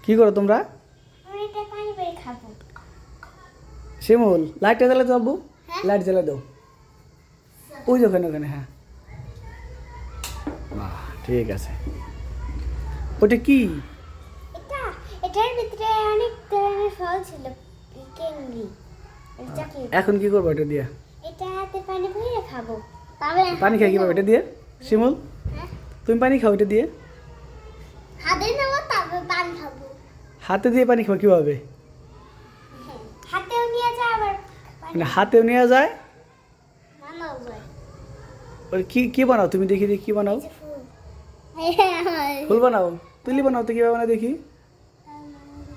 কি করো তোমরা? আমি এটা পানি করে খাবো। শিমুল লাইটটা জ্বালা তো আব্বু, হ্যাঁ? লাইট জ্বালা দাও। ওই যে ওখানে ওখানে, হ্যাঁ। বাহ, ঠিক আছে। ওটা কি? এটার ভিতরে অনেক ধরনের ফল ছিল, ক্যান্ডি, চকলেট। এখন কি করবো এটা দিয়ে? এটা হাতে পানি ভরে খাবো। তবে পানি খাই কিভাবে এটা দিয়ে? শিমুল, হ্যাঁ? তুমি পানি খাও এটা দিয়ে? হাতে নেবো তারপর পানি খাবো। হাতে দিয়ে পানি খাও কিভাবে? হ্যাঁ, হাতেও নিয়ে যায় আবার মানে হাতেও নেওয়া যায়? মানাও যায়। ওর কি কি বানাও তুমি? দেখি দেখি কি বানাও। এই যে ফুল। হ্যাঁ, ফুল বানাও? তুলি বানাও তো কিভাবে বানাও দেখি।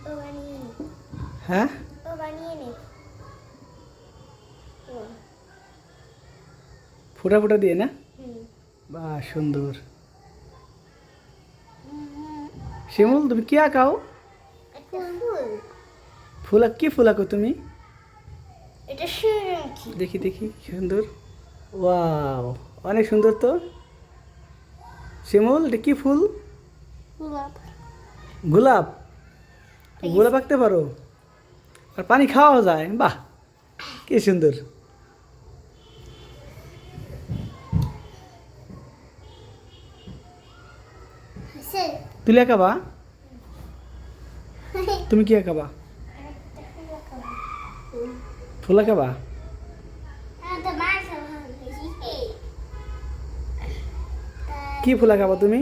ও বানিয়ে নে। হ্যাঁ, ও বানিয়ে নে। ও, ফুটা ফুটা দিয়ে না? হুম। বাহ, সুন্দর। শিমুল তুমি কি আঁকাও? একটা ফুল। ফুল কি ফুল আঁকো তুমি? এটা সূর্যমুখী। দেখি দেখি, সুন্দর। ওয়াও, অনেক সুন্দর তো। শিমুল এটা কি ফুল? গোলাপ। গোলাপ? গোলাপ আঁকতে পারো? আর পানি খাওয়াও যায়? বাহ, কি সুন্দর। হয়েছে? তুলি আঁকাবা? তুমি কি আঁকাবা? আরেকটা ফুল আঁকাবো। ফুল আঁকাবা? হ্যাঁ, তো মার খাওয়া হয়েছে। কি ফুল আঁকাবা তুমি?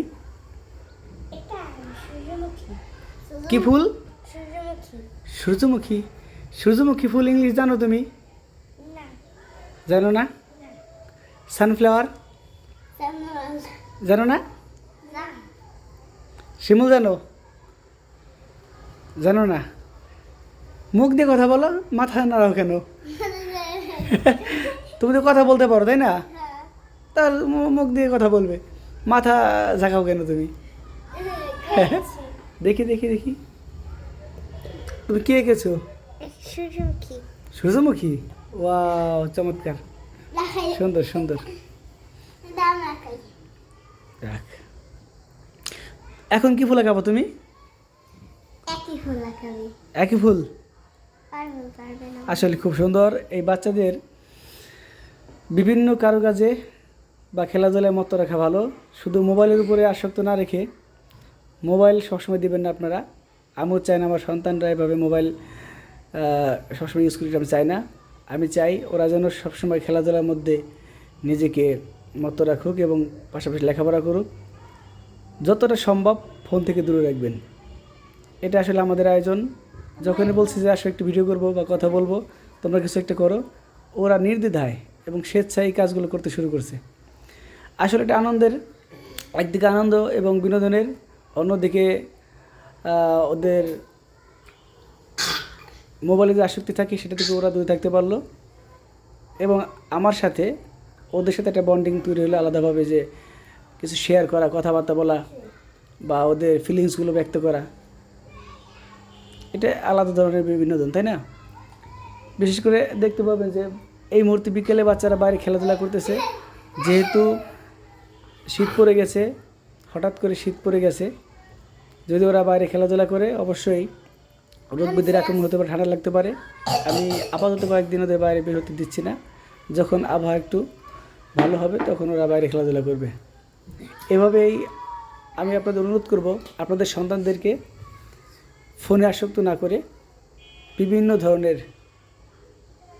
এটা সূর্যমুখী। কি ফুল? সূর্যমুখী। সূর্যমুখী? সূর্যমুখী ফুল ইংলিশ জানো তুমি? না, জানো না? সানফ্লাওয়ার সামনে জানো না? না। শিমুল জানো? জানো না? মুখ দিয়ে কথা বলো, মাথা নাড়াও কেন? তুমি তো কথা বলতে পারো তাই না? তাহলে মুখ দিয়ে কথা বলবে, মাথা ঝাঁকাও কেন তুমি? দেখি দেখি দেখি, তুমি কি এঁকেছো? সূর্যমুখী। সূর্যমুখী? ওয়াও, চমৎকার, সুন্দর সুন্দর। দাও না খাই। রাখ। এখন কি ফুল আঁকাবো তুমি? একই ফুল আঁকাবি। একই ফুল? পারবে না। আসলে খুব সুন্দর। এই বাচ্চাদের বিভিন্ন কারুকাজে বা খেলাধুলায় মত্ত রাখা ভালো। শুধু মোবাইলের উপরে আসক্ত না রেখে, মোবাইল সবসময় দিবেন না আপনারা। আমিও চাই না আমার সন্তানরা এভাবে মোবাইল সবসময় ইউজ করতে, আমি চাই না। আমি চাই ওরা যেন সবসময় খেলাধুলার মধ্যে নিজেকে মত্ত রাখুক এবং পাশাপাশি লেখাপড়া করুক। যতটা সম্ভব ফোন থেকে দূরে রাখবেন। এটা আসলে আমাদের আয়োজন। যখনই বলছি যে আসলে একটু ভিডিও করবো বা কথা বলবো, তোমরা কিছু একটা করো, ওরা নির্দ্বিধায় এবং স্বেচ্ছায় এই কাজগুলো করতে শুরু করছে। আসলে এটা আনন্দের, একদিকে আনন্দ এবং বিনোদনের, অন্যদিকে ওদের মোবাইলে যে আসক্তি থাকে সেটা থেকে ওরা দূরে থাকতে পারলো এবং আমার সাথে ওদের সাথে একটা বন্ডিং তৈরি হলো আলাদাভাবে, যে কিছু শেয়ার করা, কথাবার্তা বলা বা ওদের ফিলিংসগুলো ব্যক্ত করা, এটা আলাদা ধরনের বিনোদন, তাই না? বিশেষ করে দেখতে পাবেন যে এই মুহূর্তে বিকেলে বাচ্চারা বাইরে খেলাধুলা করতেছে। যেহেতু শীত পড়ে গেছে, হঠাৎ করে শীত পড়ে গেছে, যদি ওরা বাইরে খেলাধুলা করে অবশ্যই রোগ ব্যাধির আক্রমণ হতে পারে, ঠান্ডা লাগতে পারে। আমি আপাতত কয়েকদিন ওদের বাইরে বের হতে দিচ্ছি না। যখন আবহাওয়া একটু ভালো হবে তখন ওরা বাইরে খেলাধুলা করবে। এভাবেই আমি আপনাদের অনুরোধ করব, আপনাদের সন্তানদেরকে ফোনে আসক্ত না করে বিভিন্ন ধরনের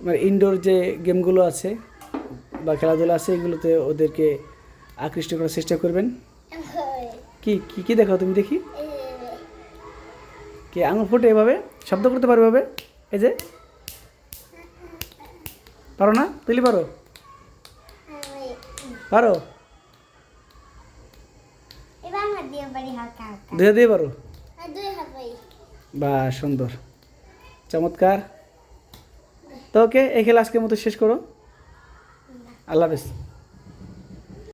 মানে ইনডোর যে গেমগুলো আছে বা খেলাধুলা আছে, এগুলোতে ওদেরকে আকৃষ্ট করার চেষ্টা করবেন। কি কি কি দেখাও তুমি দেখি? কি আঙুল ফোটে এভাবে শব্দ করতে পারো এভাবে? এই যে পারো না? তুলি পারো? পারো? এবার আমার দিয়ে বাড়ি হালকা হালকা। দুই হাত দিয়ে পারো? দুই হাত বাড়ি। বা সুন্দর, চমৎকার। তো ওকে, এই খেলা আজকের মতো শেষ করো। আল্লাহ হাফেজ।